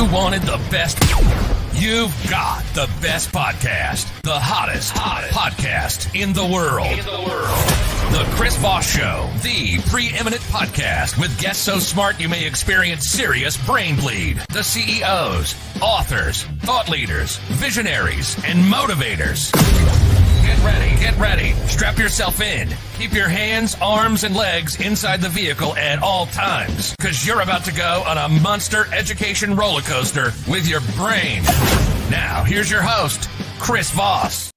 You wanted the best? You've got the best podcast. The hottest podcast in the world. The Chris Voss Show, the preeminent podcast with guests so smart you may experience serious brain bleed. The CEOs, authors, thought leaders, visionaries, and motivators. Get ready. Strap yourself in. Keep your hands, arms, and legs inside the vehicle at all times, because you're about to go on a monster education roller coaster with your brain. Now, here's your host, Chris Voss.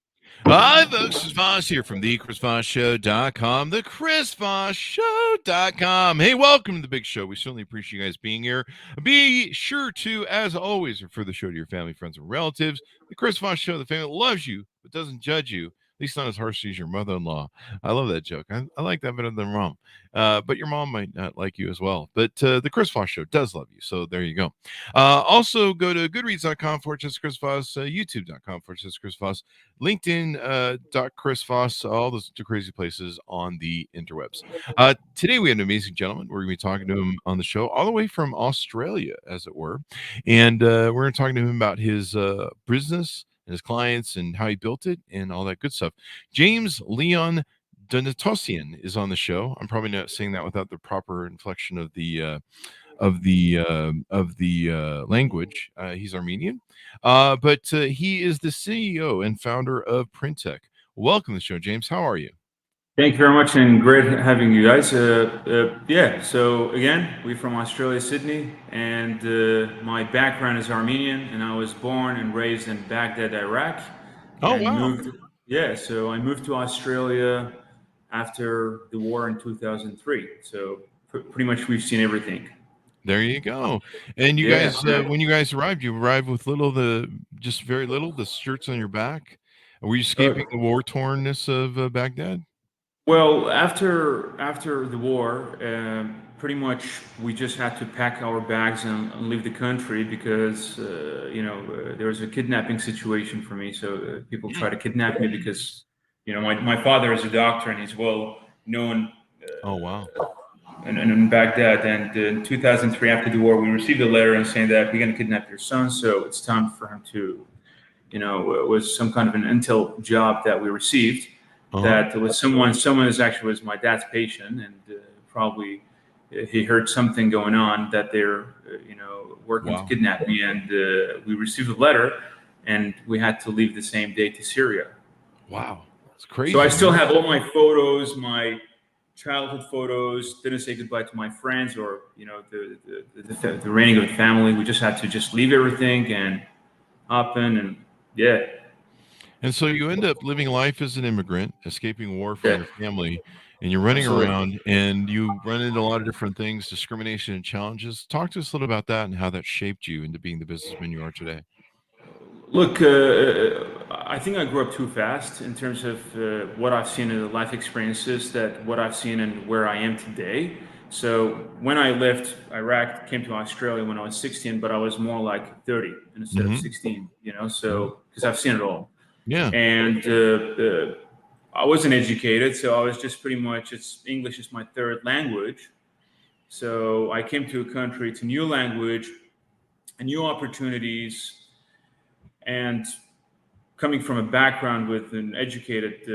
Hi, folks. Chris Voss here from thechrisvossshow.com, thechrisvossshow.com. Hey, welcome to the big show. We certainly appreciate you guys being here. Be sure to, as always, refer the show to your family, friends, and relatives. The Chris Voss Show, the family that loves you but doesn't judge you, at least not as harshly as your mother-in-law. I love that joke. I like that better than mom. But your mom might not like you as well. But the Chris Voss Show does love you. So there you go. Also, go to goodreads.com/Chris Voss, youtube.com/Chris Voss, LinkedIn.Chris Voss, all those crazy places on the interwebs. Today, we have an amazing gentleman. We're going to be talking to him on the show all the way from Australia, as it were. And we're going to talk to him about his business, and his clients, and how he built it, and all that good stuff. James Leon Donatosian is on the show. I'm probably not saying that without the proper inflection of the language. He's Armenian, but he is the CEO and founder of Printech. Welcome to the show, James. How are you? Thank you very much, and great having you guys. So again, we're from Australia, Sydney, and my background is Armenian, and I was born and raised in Baghdad, Iraq. Oh, wow. So I moved to Australia after the war in 2003. So pretty much we've seen everything. There you go. And you guys, when you guys arrived, you arrived with just very little, the shirts on your back. Were you escaping the war-tornness of Baghdad? Well, after the war, pretty much we just had to pack our bags and leave the country because there was a kidnapping situation for me. So people try to kidnap me because my father is a doctor and he's well known. Oh, wow. In Baghdad, and in 2003, after the war, we received a letter saying that we're going to kidnap your son. So it's time for him to, it was some kind of an intel job that we received. That was someone was my dad's patient, and probably he heard something going on that they're working to kidnap me, and we received a letter, and we had to leave the same day to Syria. Wow, that's crazy. So I still have all my photos, my childhood photos. Didn't say goodbye to my friends or the remaining of the family. We just had to leave everything and hop in, and And so you end up living life as an immigrant, escaping war from your family, and you're running around, and you run into a lot of different things, discrimination and challenges. Talk to us a little about that and how that shaped you into being the businessman you are today. Look, I think I grew up too fast in terms of what I've seen in the life experiences, what I've seen and where I am today. So when I left Iraq, came to Australia when I was 16, but I was more like 30 instead of 16, so because I've seen it all. Yeah. And I wasn't educated, so I was just pretty much, English is my third language. So I came to a country, it's a new language, new opportunities, and coming from a background with an educated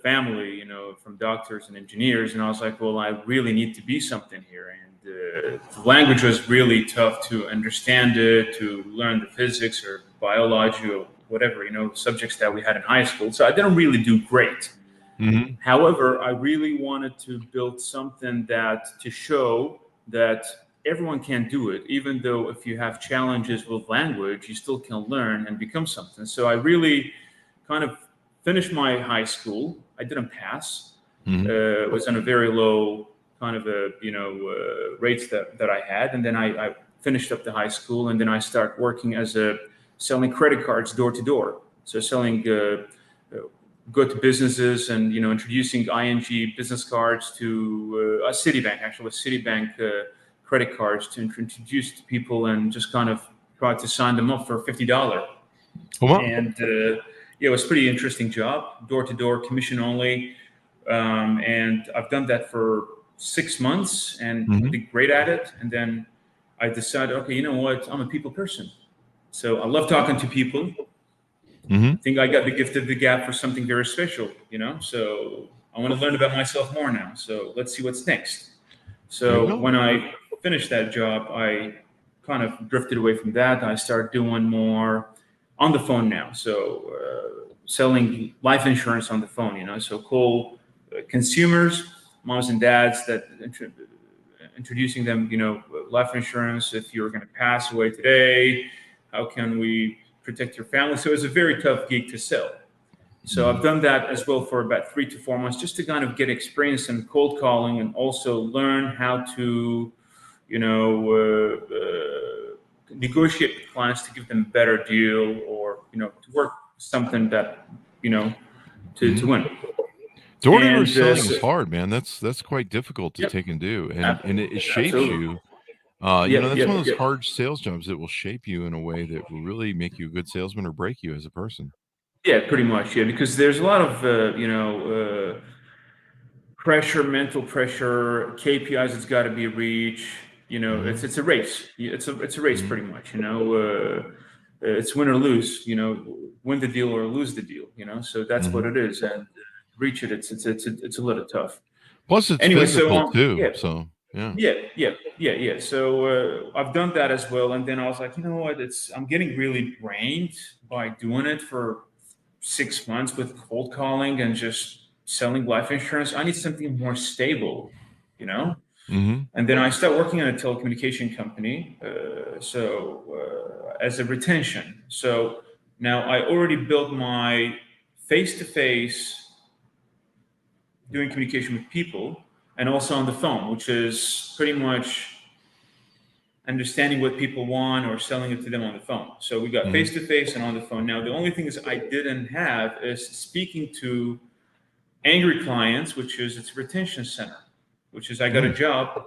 family, from doctors and engineers. And I was like, well, I really need to be something here. And the language was really tough to understand it, to learn the physics or biology or whatever, subjects that we had in high school. So I didn't really do great. Mm-hmm. However, I really wanted to build something to show that everyone can do it, even though if you have challenges with language, you still can learn and become something. So I really kind of finished my high school. I didn't pass. Mm-hmm. It was on a very low kind of rates that I had. And then I finished up the high school, and then I started working as selling credit cards door to door. So selling go to businesses and, introducing ING business cards to Citibank, actually Citibank credit cards to introduce to people and just kind of try to sign them up for $50. Oh, wow. And it was a pretty interesting job, door to door, commission only. And I've done that for 6 months and did great at it. And then I decided, okay, you know what? I'm a people person. So I love talking to people. I think I got the gift of the gab for something very special, So I want to learn about myself more now. So let's see what's next. So when I finished that job, I kind of drifted away from that. I started doing more on the phone now. So selling life insurance on the phone, So call consumers, moms and dads, that introducing them, life insurance. If you're going to pass away today, how can we protect your family? So it's a very tough gig to sell. So I've done that as well for about 3 to 4 months, just to kind of get experience in cold calling and also learn how to, negotiate with clients to give them a better deal, or, to work something that, to win. Door-to-door selling is hard, man. That's quite difficult to take and do, and it shapes Absolutely. you. That's one of those hard sales jobs that will shape you in a way that will really make you a good salesman or break you as a person. Yeah, pretty much. Yeah, because there's a lot of pressure, mental pressure, KPIs that's got to be reached. It's a race. It's a race, pretty much. It's win or lose. Win the deal or lose the deal. So that's what it is, and reach it. It's a little tough. Plus, it's physical too. Yeah. So Yeah. So I've done that as well, and then I was like, you know what? I'm getting really drained by doing it for 6 months with cold calling and just selling life insurance. I need something more stable, And then I started working on a telecommunication company, as a retention. So now I already built my face-to-face doing communication with people, and also on the phone, which is pretty much understanding what people want or selling it to them on the phone. So we got face-to-face and on the phone. Now, the only thing is I didn't have is speaking to angry clients, which is it's a retention center, which is I got a job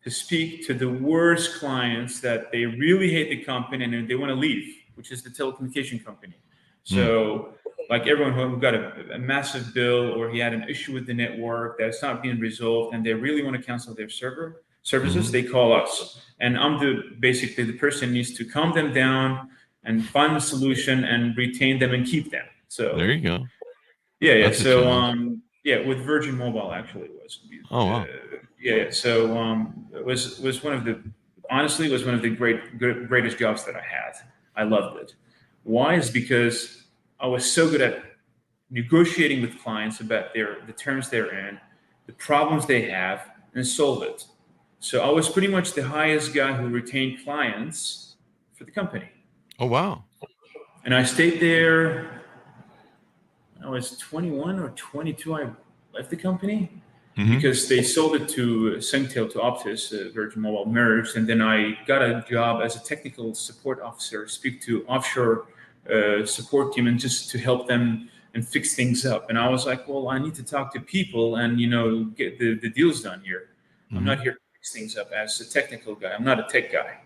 to speak to the worst clients that they really hate the company and they want to leave, which is the telecommunication company. So like everyone who got a massive bill, or he had an issue with the network that's not being resolved and they really want to cancel their services, they call us. And I'm basically the person who needs to calm them down and find a solution and retain them and keep them. So there you go. Yeah. That's So with Virgin Mobile actually it was. Oh wow. So it was one of the greatest jobs that I had. I loved it. Why? Is because I was so good at negotiating with clients about the terms they're in, the problems they have, and solve it. So I was pretty much the highest guy who retained clients for the company. Oh wow. And I stayed there. I was 21 or 22. I left the company because they sold it to Singtel, to Optus. Virgin Mobile merged, and then I got a job as a technical support officer, speak to offshore support team, and just to help them and fix things up. And I was like, well, I need to talk to people and get the deals done here. I'm not here to fix things up as a technical guy. I'm not a tech guy,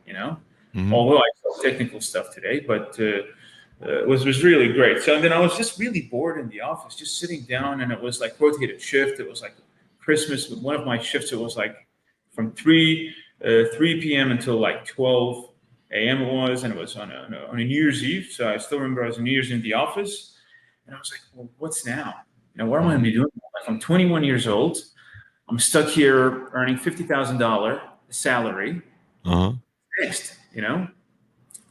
although I sell technical stuff today, but it was really great. So then I was just really bored in the office, just sitting down, and it was like rotated shift. It was like Christmas. One of my shifts, it was like from 3 p.m. until like 12 a.m. it was, and it was on a New Year's Eve. So I still remember I was on New Year's in the office, and I was like, well, what's now? What am I going to be doing? Like, I'm 21 years old. I'm stuck here earning $50,000 salary. Next,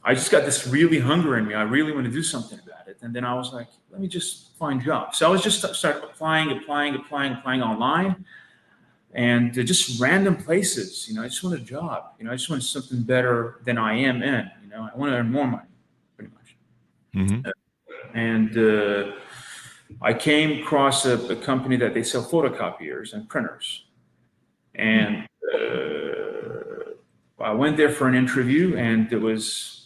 I just got this really hunger in me. I really want to do something about it. And then I was like, let me just find jobs. So I was just start applying online, and just random places. I just want a job. I just want something better than I am in. I want to earn more money, pretty much. And I came across a company that they sell photocopiers and printers. And I went there for an interview, and it was,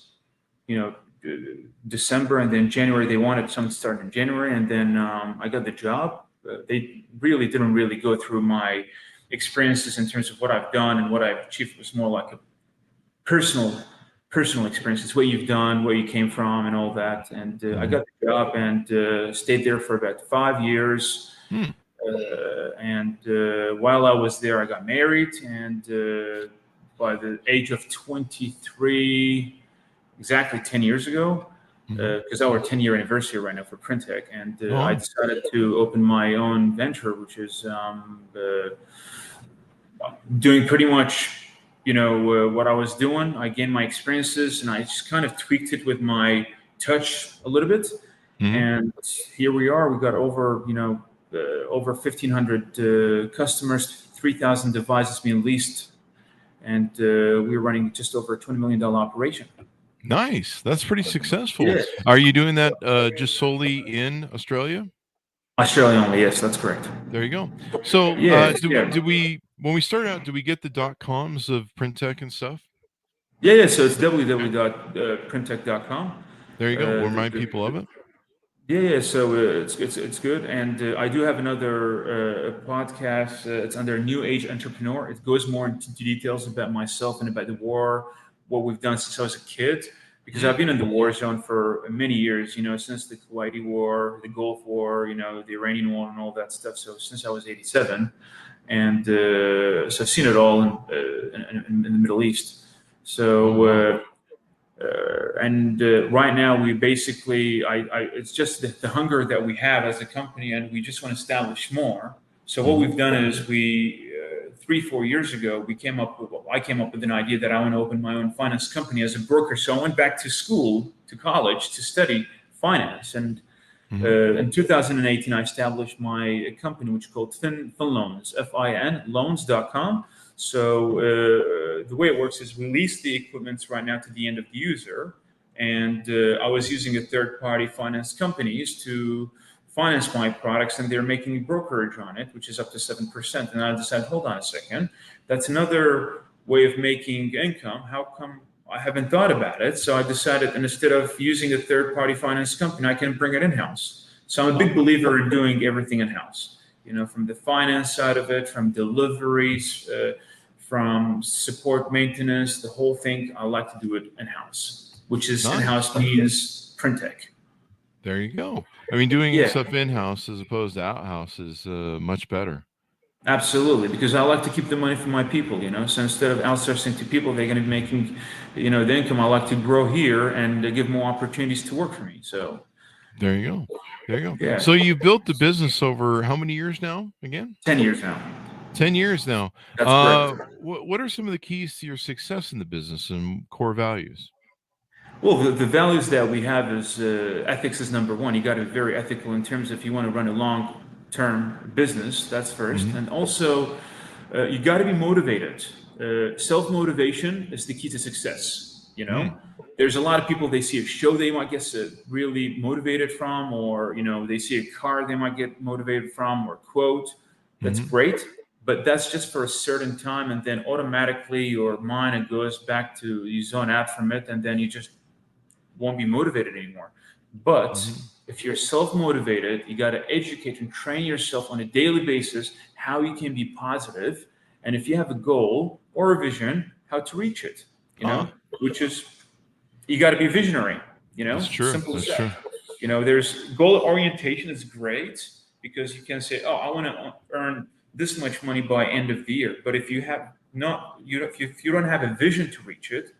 December, and then January, they wanted someone to start in January. And then I got the job. They really didn't really go through my experiences in terms of what I've done and what I've achieved. It was more like a personal experiences, what you've done, where you came from, and all that. And I got the job and stayed there for about 5 years. And while I was there, I got married, and by the age of 23, exactly 10 years ago, because our 10-year anniversary right now for Printech, and I decided to open my own venture, which is doing pretty much, what I was doing. I gained my experiences, and I just kind of tweaked it with my touch a little bit, and here we are. We got over 1,500 customers, 3,000 devices being leased, and we're running just over a $20 million operation. Nice. That's pretty successful. Yeah. Are you doing that just solely in Australia? Australia only, yes, that's correct. There you go. So did we, when we started out, did we get the .coms of Printech and stuff? Yeah, so it's www.printech.com. There you go. Remind people of it. Yeah, so it's good, and I do have another podcast. It's under New Age Entrepreneur. It goes more into details about myself and about the war, what we've done since I was a kid, because I've been in the war zone for many years, since the Kuwaiti War, the Gulf War, the Iranian War and all that stuff. So since I was 87, and so I've seen it all in the Middle East. So, right now we basically, it's just the hunger that we have as a company, and we just want to establish more. So what we've done is 3-4 years ago, I came up with an idea that I want to open my own finance company as a broker. So I went back to college to study finance. And in 2018, I established my company, which is called Fin Loans, FIN loans.com. So the way it works is we lease the equipment right now to the end of the user. And I was using a third-party finance companies to finance my products, and they're making brokerage on it, which is up to 7%. And I decided, hold on a second, that's another way of making income. How come I haven't thought about it? So I decided, instead of using a third-party finance company, I can bring it in-house. So I'm a big believer in doing everything in-house, from the finance side of it, from deliveries, from support, maintenance, the whole thing. I like to do it in-house, which is in-house means Printech. There you go. I mean, doing stuff in-house as opposed to out-house is much better. Absolutely, because I like to keep the money for my people, So instead of outsourcing to people, they're going to be making, the income. I like to grow here and give more opportunities to work for me. So there you go. Yeah. So you built the business over how many years now? Again? 10 years now. 10 years now. That's correct. What are some of the keys to your success in the business and core values? Well, the values that we have is ethics is number one. You got to be very ethical in terms of if you want to run a long-term business, that's first. And also, you got to be motivated. Self-motivation is the key to success. There's a lot of people, they see a show they might get really motivated from, or, they see a car they might get motivated from, or quote. That's great. But that's just for a certain time, and then automatically your mind goes back to, you zone out from it, and then you just won't be motivated anymore. But if you're self-motivated, you got to educate and train yourself on a daily basis how you can be positive, and if you have a goal or a vision, how to reach it. Which is, you got to be visionary. That's true. Simple as That's that. true. There's goal orientation is great, because you can say, I want to earn this much money by end of the year. But if you have if you don't have a vision to reach it,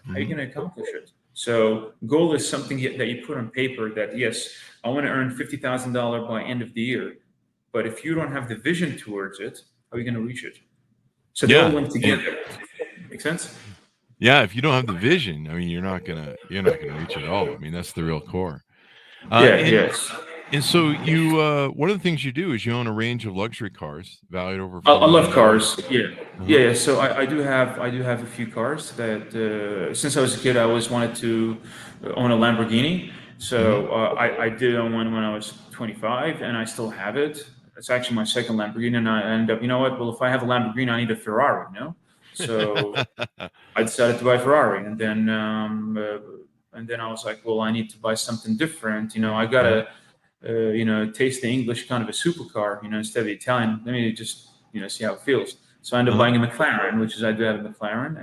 how are you going to accomplish it? So goal is something that you put on paper that, yes, I want to earn $50,000 by end of the year. But if you don't have the vision towards it, how are you going to reach it? So they all link together. Make sense? Yeah, if you don't have the vision, I mean, you're not gonna reach it all. I mean, that's the real core. Yes. And so you, one of the things you do is you own a range of luxury cars valued over. I love cars. Yeah. So I do have a few cars that since I was a kid, I always wanted to own a Lamborghini. So I did own one when I was 25, and I still have it. It's actually my second Lamborghini, and I end up, well, if I have a Lamborghini, I need a Ferrari, So I decided to buy a Ferrari, and then I was like, well, I need to buy something different. I gotta. Taste the English kind of a supercar, instead of the Italian. Let me just, see how it feels. So I ended up buying a McLaren, which is, I do have a McLaren,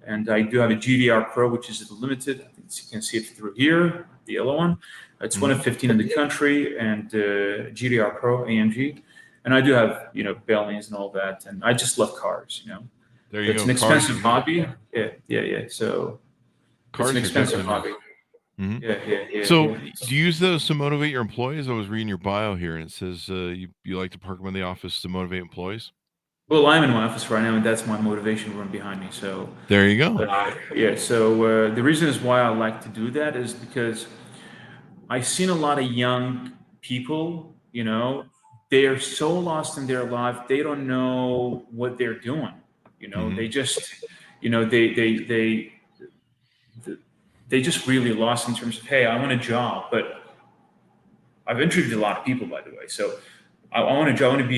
and I do have a GDR Pro, which is a limited. I think you can see it through here, the yellow one. It's one of 15 in the country, and GDR Pro AMG. And I do have, Bellings and all that, and I just love cars, There you It's go. an expensive hobby. Yeah. So Cars it's an are expensive definitely hobby. Mhm. Yeah. So, do you use those to motivate your employees? I was reading your bio here, and it says you like to park them in the office to motivate employees. Well, I'm in my office right now, and that's my motivation room behind me. So, There you go. yeah. So the reason is why I like to do that is because I've seen a lot of young people. They are so lost in their life, they don't know what they're doing. Mhm. They just, you know, they just really lost in terms of, hey, I want a job, but I've interviewed a lot of people, by the way. So I want a job. I want to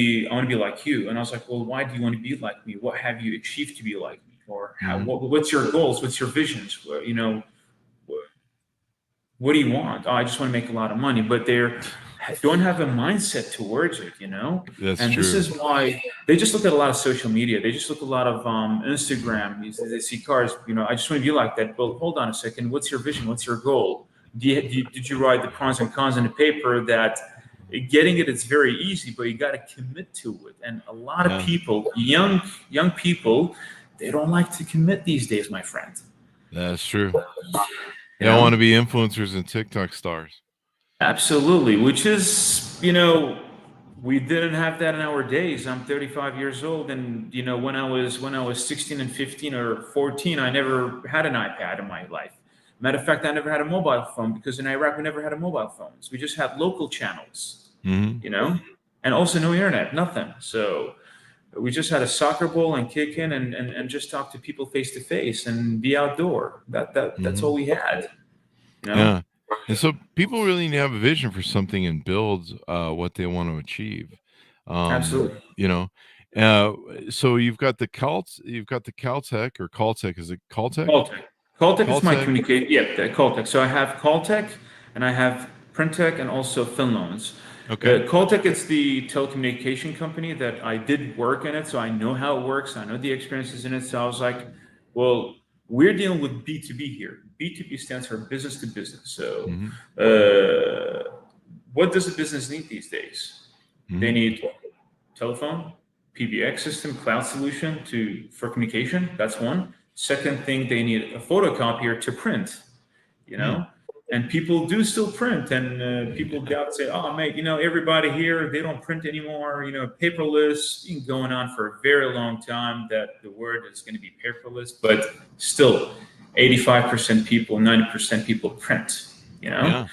be like you. And I was like, well, why do you want to be like me? What have you achieved to be like me? Or Mhm. what's your goals? What's your visions? What do you want? Oh, I just want to make a lot of money, but they don't have a mindset towards it. That's And this true. is why they just look at a lot of social media. They just look at a lot of Instagram. They see cars. I just want to be like that. Well, hold on a second. What's your vision? What's your goal? Did you write the pros and cons in the paper? That getting it's very easy, but you got to commit to it. And a lot of Yeah, people, young people, they don't like to commit these days, my friend. that's true. You They all want know. to be influencers and TikTok stars. Absolutely, which is, we didn't have that in our days. I'm 35 years old, and when I was 16 and 15 or 14, I never had an iPad in my life. Matter of fact, I never had a mobile phone because in Iraq we never had a mobile phones. We just had local channels, Hmm. and also no internet, nothing. So we just had a soccer ball and kick in and just talk to people face to face and be outdoor. That's Hmm. all we had, you know. Yeah. And so people really need to have a vision for something and build what they want to achieve. Um, Absolutely. you know, uh, so you've got the Caltech or Caltech. Is it Caltech? Caltech. Caltech is my Caltech. communicate. Yeah, the Caltech. So I have Caltech, and I have Printech, and also FinLoans. Okay. Caltech is the telecommunication company that I did work in it, so I know how it works. I know the experiences in it. So I was like, well, we're dealing with B2B here. B2B stands for business to business. So Hmm. what does a business need these days? They Hmm. need telephone, PBX system, cloud solution for communication. That's one. Second thing, they need a photocopier to print. You Hmm. know, and people do still print, and people doubt say, "Oh, mate, everybody here they don't print anymore." Paperless been going on for a very long time. That the word is going to be paperless, but still, 85% people, 90% people print. Yeah.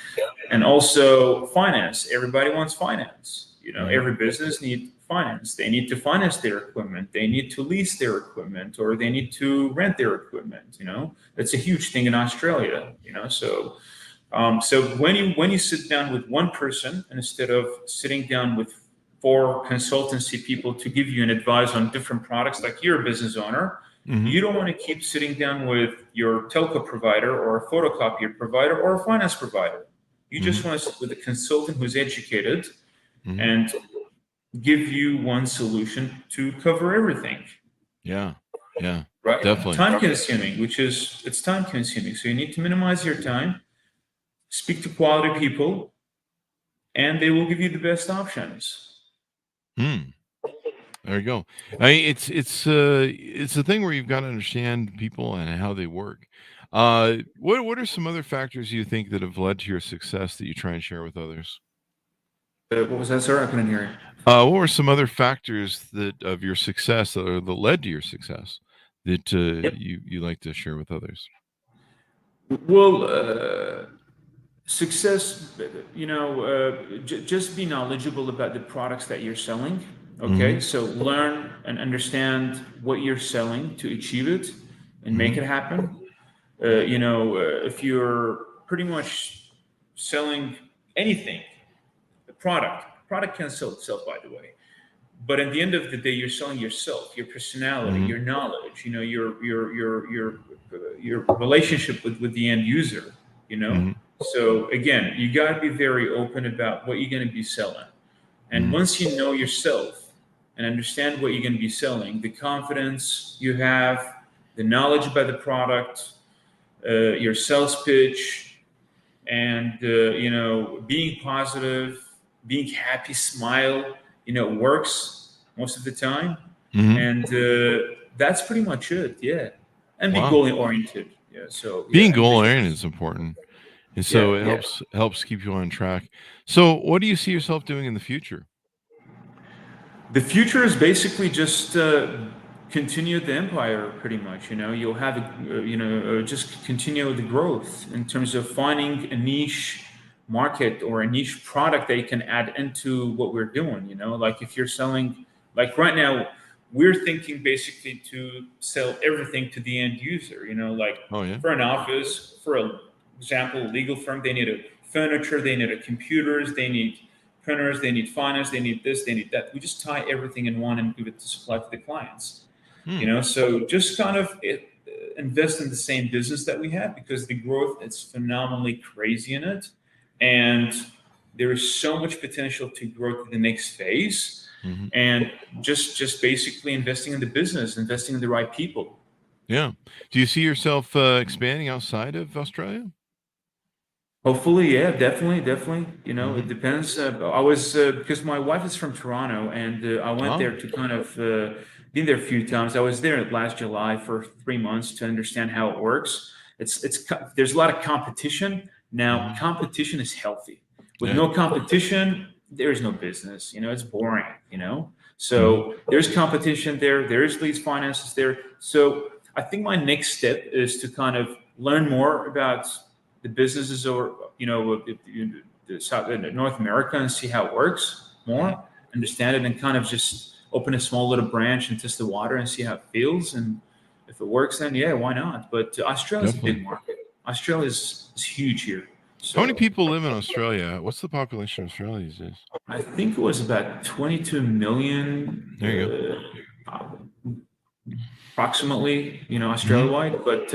And also finance. Everybody wants finance. Hmm. Every business needs finance. They need to finance their equipment. They need to lease their equipment, or they need to rent their equipment. That's a huge thing in Australia. So when you sit down with one person, and instead of sitting down with four consultancy people to give you an advice on different products, like you're a business owner, Hmm. you don't want to keep sitting down with your telco provider or a photocopier provider or a finance provider. You Hmm. just want to sit with a consultant who's educated Hmm. and give you one solution to cover everything, Yeah. Yeah. right? Definitely. Time consuming, it's time consuming. So you need to minimize your time, speak to quality people, and they will give you the best options. Hmm. There you go. It's a thing where you've got to understand people and how they work. What are some other factors you think that have led to your success that you try and share with others? What was that, sir? I couldn't hear What were some other factors that of your success that led to your success that you. you like to share with others? Well, success, just be knowledgeable about the products that you're selling. Okay, Hmm. so learn and understand what you're selling to achieve it and make Hmm. it happen. If you're pretty much selling anything, a product can sell itself, by the way. But at the end of the day, you're selling yourself, your personality, Hmm. your knowledge, your relationship with the end user. You know. Hmm. So again, you got to be very open about what you're going to be selling. And Hmm. once you know yourself and understand what you're going to be selling, the confidence you have, the knowledge about the product, your sales pitch, and being positive, being happy, smile, works most of the time. Hmm. And that's pretty much it. Yeah. And be Wow. goal oriented. Yeah. So Being goal oriented is important. And so Yeah, it helps keep you on track. So what do you see yourself doing in the future? the future is basically just continue the empire, pretty much. You'll have just continue the growth in terms of finding a niche market or a niche product that you can add into what we're doing. Like if you're selling, like right now, we're thinking basically to sell everything to the end user. Like Oh yeah. for an office, for example, legal firm, they need a furniture, they need a computers, they need printers, they need finance, they need this, they need that. We just tie everything in one and give it to supply to the clients. So just kind of invest in the same business that we have, because the growth is phenomenally crazy in it, and there is so much potential to grow to the next phase. And just basically investing in the business, investing in the right people. Yeah. Do you see yourself expanding outside of Australia? Hopefully, yeah, definitely. It depends. I was because my wife is from Toronto, and I went there to kind of been there a few times. I was there last July for 3 months to understand how it works. There's a lot of competition now. Competition is healthy. With no competition, there is no business. It's boring. So there's competition there. There's leads finances there. So I think my next step is to kind of learn more about the businesses, or North America, and see how it works more, understand it, and kind of just open a small little branch and test the water and see how it feels. And if it works, then yeah, why not? But Australia is a big market. Australia is huge here. So, how many people live in Australia? What's the population of Australia these days? I think it was about 22 million. There you go. Approximately, Australia-wide, but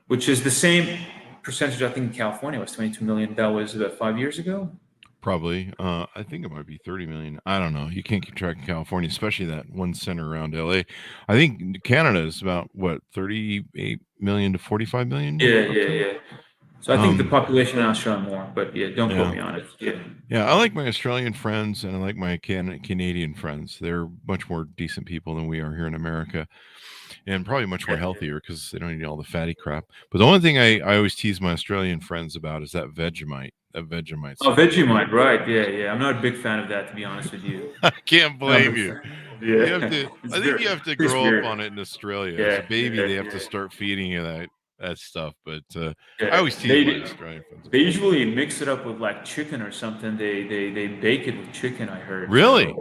which is the same percentage. I think in California was 22 million. That was about 5 years ago. Probably. I think it might be 30 million. I don't know. You can't keep track of California, especially that one center around LA. I think Canada is about 38 million to 45 million. Yeah. So I think the population in Australia more, but don't quote me on it. Yeah, I like my Australian friends, and I like my Canadian friends. They're much more decent people than we are here in America, and probably much more healthier because they don't eat all the fatty crap. But the one thing I always tease my Australian friends about is that Vegemite. Oh, Vegemite, right? Yeah. I'm not a big fan of that, to be honest with you. I can't blame you. Yeah. I think you have to grow up on it in Australia. As a baby, they have to start feeding you that stuff. But I always tease my Australian friends. They usually mix it up with like chicken or something. They bake it with chicken, I heard. Really? So,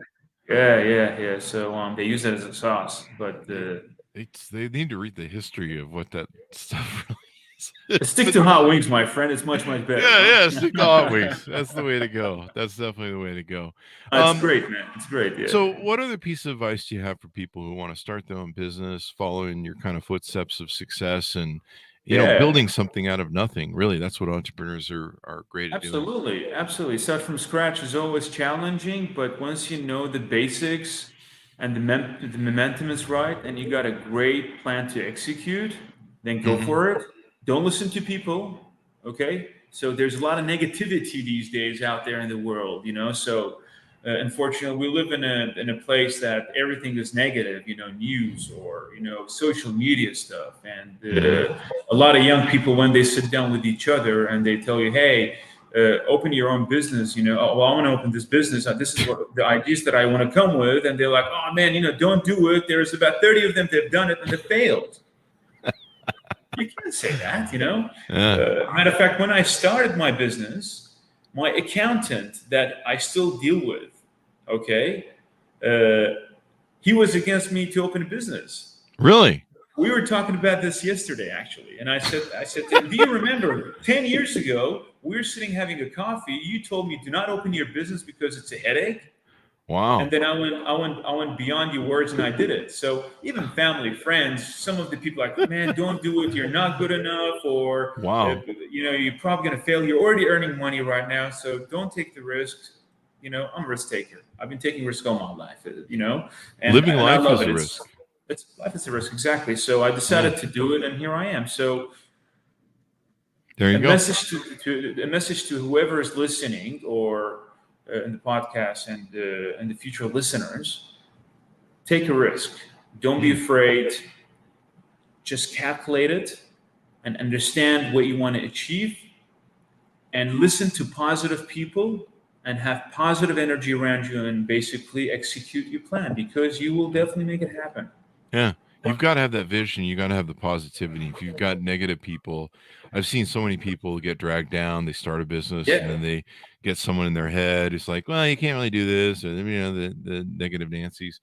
yeah. So they use that as a sauce, but they need to read the history of what that stuff really is. Stick to hot wings, my friend. It's much better. Yeah, stick to hot wings. That's the way to go. That's definitely the way to go. It's great, man. It's great. Yeah. So what other piece of advice do you have for people who want to start their own business, following your kind of footsteps of success, and building something out of nothing? Really, that's what entrepreneurs are great at doing. Absolutely. Start from scratch is always challenging, but once you know the basics and the momentum is right, and you got a great plan to execute, then go for it. Don't listen to people. Okay. So there's a lot of negativity these days out there in the world, so unfortunately we live in a place that everything is negative, news or, social media stuff. And a lot of young people, when they sit down with each other and they tell you, hey, open your own business, I want to open this business. This is what the ideas that I want to come with. And they're like, oh man, don't do it. There's about 30 of them that have done it and they failed. You can't say that, Matter of fact, when I started my business, my accountant that I still deal with, he was against me to open a business. Really? We were talking about this yesterday, actually. And I said to him, do you remember 10 years ago, we were sitting having a coffee. You told me, do not open your business because it's a headache. Wow. And then I went beyond your words and I did it. So even family, friends, some of the people are like, man, don't do it. You're not good enough. Or, wow, you're probably going to fail. You're already earning money right now. So don't take the risks. I'm a risk taker. I've been taking risks all my life, And living life is a risk. Life is a risk. Exactly. So I decided to do it, and here I am. So there you go. A message to whoever is listening, or in the podcast, and the future listeners: take a risk. Don't be afraid. Just calculate it and understand what you want to achieve, and listen to positive people and have positive energy around you, and basically execute your plan, because you will definitely make it happen. Yeah. You've got to have that vision. You got to have the positivity. If you've got negative people, I've seen so many people get dragged down. They start a business and then they get someone in their head. It's like, well, you can't really do this, or the negative Nancy's,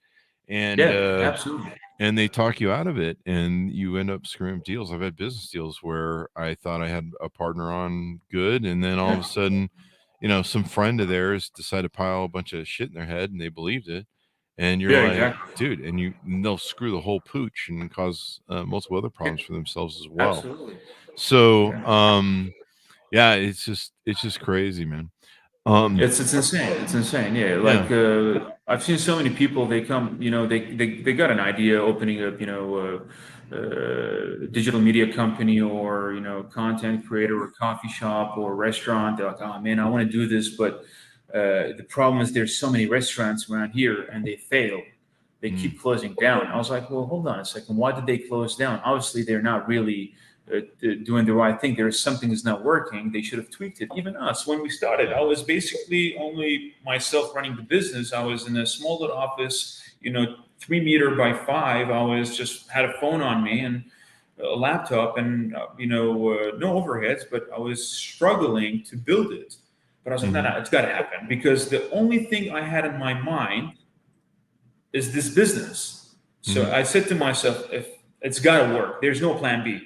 and Absolutely. and they talk you out of it, and you end up screwing up deals. I've had business deals where I thought I had a partner on good, and then all of a sudden, some friend of theirs decided to pile a bunch of shit in their head, and they believed it. And you're like, exactly. dude, and they'll screw the whole pooch and cause multiple other problems for themselves as well. Absolutely. So, yeah, it's just crazy, man. It's insane. It's insane. Yeah. Like, I've seen so many people, they come, they got an idea opening up, digital media company, or, content creator, or coffee shop, or restaurant. They're like, oh man, I want to do this. But the problem is there's so many restaurants around here, and they fail. They keep closing down. I was like, well, hold on a second. Why did they close down? Obviously, they're not really doing the right thing. There's something is not working. They should have tweaked it. Even us, when we started, I was basically only myself running the business. I was in a small little office, 3 meter by 5. I was just had a phone on me and a laptop, and no overheads, but I was struggling to build it. But I was like, no, it's got to happen, because the only thing I had in my mind is this business. So I said to myself, if it's got to work, there's no plan B.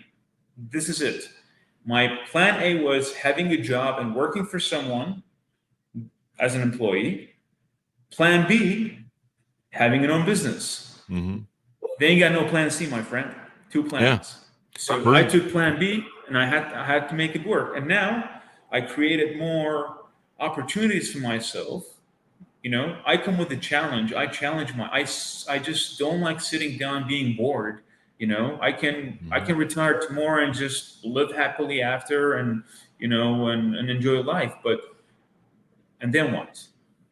This is it. My plan A was having a job and working for someone as an employee. Plan B, having your own business. They ain't got no plan C, my friend. 2 plans. Yeah. So I took plan B, and I had to make it work. And now I created more opportunities for myself. I come with a challenge. I challenge I just don't like sitting down being bored. I can retire tomorrow and just live happily after, and and enjoy life. And then what?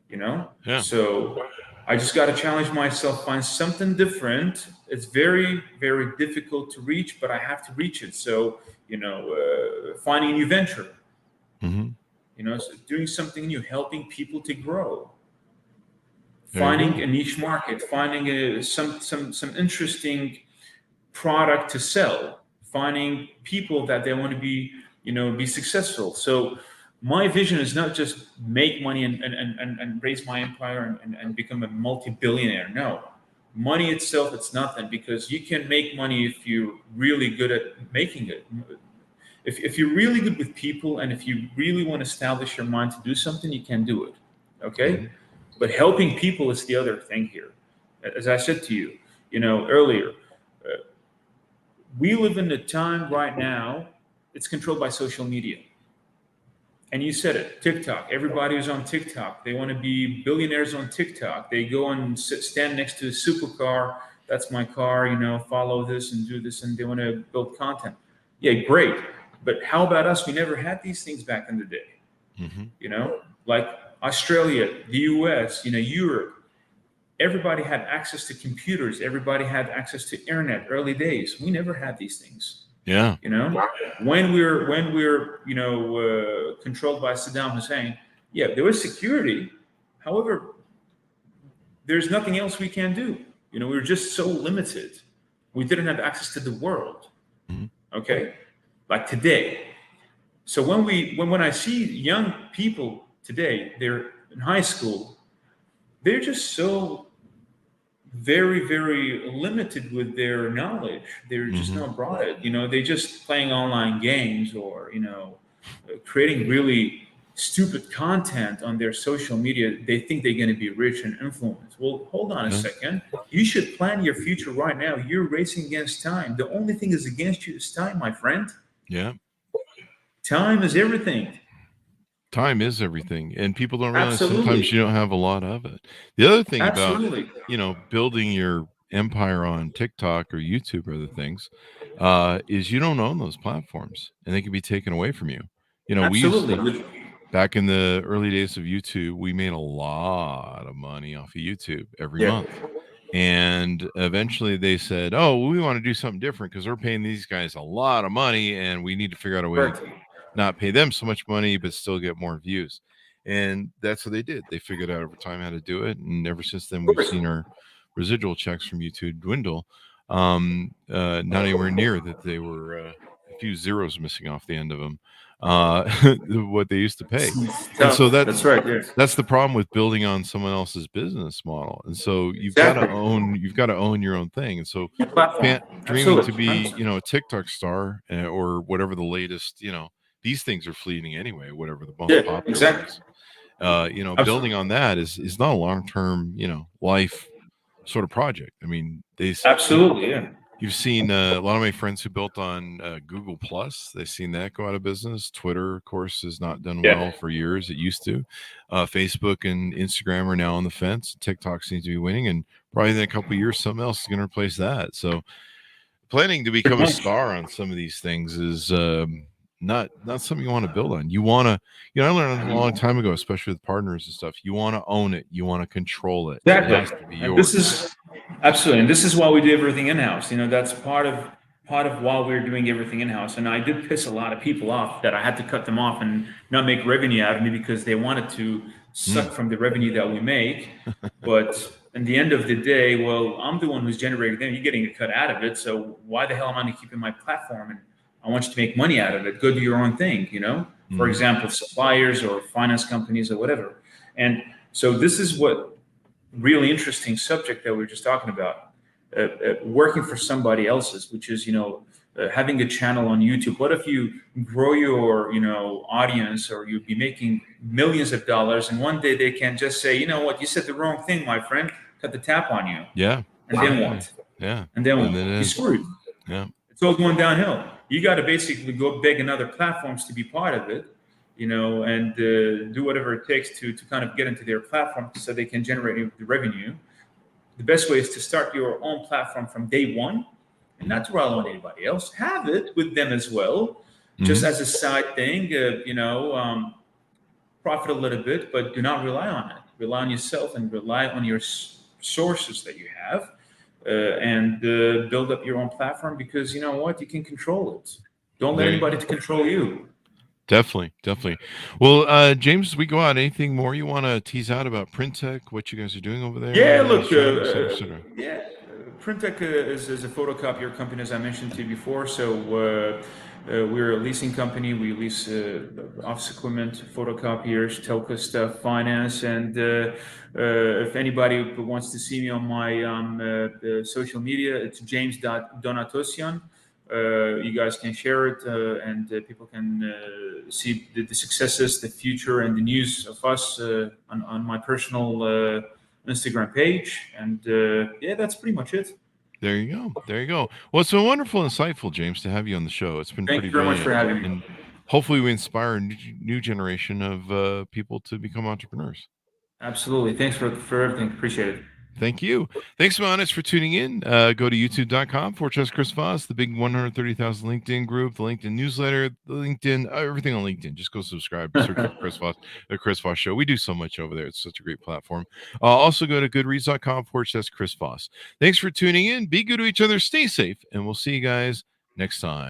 Yeah. So I just got to challenge myself, find something different. It's very, very difficult to reach, but I have to reach it. So finding a new venture. So doing something new, helping people to grow. Finding a niche market, finding some interesting product to sell, finding people that they want to be successful. So my vision is not just make money and raise my empire and become a multi-billionaire. No, money itself, it's nothing, because you can make money if you're really good at making it. If you're really good with people, and if you really want to establish your mind to do something, you can do it. Okay. But helping people is the other thing here. As I said to you, earlier, we live in a time right now, it's controlled by social media. And you said it, TikTok. Everybody is on TikTok. They want to be billionaires on TikTok. They go and stand next to a supercar. That's my car, follow this and do this. And they want to build content. Yeah, great. But how about us? We never had these things back in the day. Like Australia, the US, Europe. Everybody had access to computers. Everybody had access to internet. Early days, we never had these things. Yeah. When we're controlled by Saddam Hussein, there was security. However, there's nothing else we can do. We were just so limited. We didn't have access to the world. Okay, like today. So when I see young people today, they're in high school, they're just so very, very limited with their knowledge. They're just not broad. They're just playing online games, or creating really stupid content on their social media. They think they're going to be rich and influenced. Well, hold on a second. You should plan your future right now. You're racing against time. The only thing is against you is time, my friend. Yeah. Time is everything. Time is everything, and people don't realize sometimes you don't have a lot of it. The other thing about building your empire on TikTok or YouTube or other things is you don't own those platforms, and they can be taken away from you. Back in the early days of YouTube, we made a lot of money off of YouTube every month, And eventually they said, oh, we want to do something different because we're paying these guys a lot of money and we need to figure out a way to not pay them so much money, but still get more views. And that's what they did. They figured out over time how to do it. And ever since then, we've seen our residual checks from YouTube dwindle. Not anywhere near that. They were a few zeros missing off the end of them. What they used to pay. And so that's right. Yes. That's the problem with building on someone else's business model. And so you've got to own your own thing. And so dreaming to be, a TikTok star or whatever the latest, these things are fleeting anyway, whatever the most popular is. Building on that is not a long-term, life sort of project. I mean, You've seen a lot of my friends who built on Google Plus. They've seen that go out of business. Twitter, of course, has not done well for years. It used to. Facebook and Instagram are now on the fence. TikTok seems to be winning, and probably in a couple of years, something else is going to replace that. So, planning to become a star on some of these things is not something you want to build on. You want to, I learned a long time ago, especially with partners and stuff. You want to own it. You want to control it. Exactly. It has to be yours. Absolutely, and this is why we do everything in-house. That's part of why we're doing everything in-house. And I did piss a lot of people off that I had to cut them off and not make revenue out of me because they wanted to suck from the revenue that we make. But in the end of the day, well, I'm the one who's generating them. You're getting a cut out of it. So why the hell am I going to keep in my platform? And I want you to make money out of it. Go do your own thing, For example, suppliers or finance companies or whatever. And so this is what really interesting subject that we were just talking about, working for somebody else's, which is, having a channel on YouTube. What if you grow your, audience, or you'd be making millions of dollars, and one day they can just say, you know what, you said the wrong thing, my friend, cut the tap on you. Yeah. And then what? Yeah. And then you're screwed. Yeah. It's all going downhill. You got to basically go beg in other platforms to be part of it. And do whatever it takes to kind of get into their platform so they can generate the revenue. The best way is to start your own platform from day one and not to rely on anybody else. Have it with them as well, just as a side thing, profit a little bit, but do not rely on it. Rely on yourself and rely on your sources that you have and build up your own platform because you know what? You can control it. Don't let anybody to control you. Definitely. Well, James, as we go out, anything more you want to tease out about Printech, what you guys are doing over there? Yeah, look, Printech is a photocopier company, as I mentioned to you before. So we're a leasing company. We lease office equipment, photocopiers, telco stuff, finance. And if anybody wants to see me on my social media, it's james.donatosian. You guys can share it and people can see the successes, the future, and the news of us on my personal Instagram page. And that's pretty much it. There you go. Well, it's been wonderful, insightful, James, to have you on the show. It's been Thank you very much for having me. And hopefully we inspire a new generation of people to become entrepreneurs. Absolutely. Thanks for everything. Appreciate it. Thank you. Thanks, Monis, for tuning in. Go to youtube.com/Chris Voss, the big 130,000 LinkedIn group, the LinkedIn newsletter, the LinkedIn, everything on LinkedIn. Just go subscribe. Search for Chris Voss, the Chris Voss Show. We do so much over there. It's such a great platform. Also go to goodreads.com/Chris Voss. Thanks for tuning in. Be good to each other. Stay safe. And we'll see you guys next time.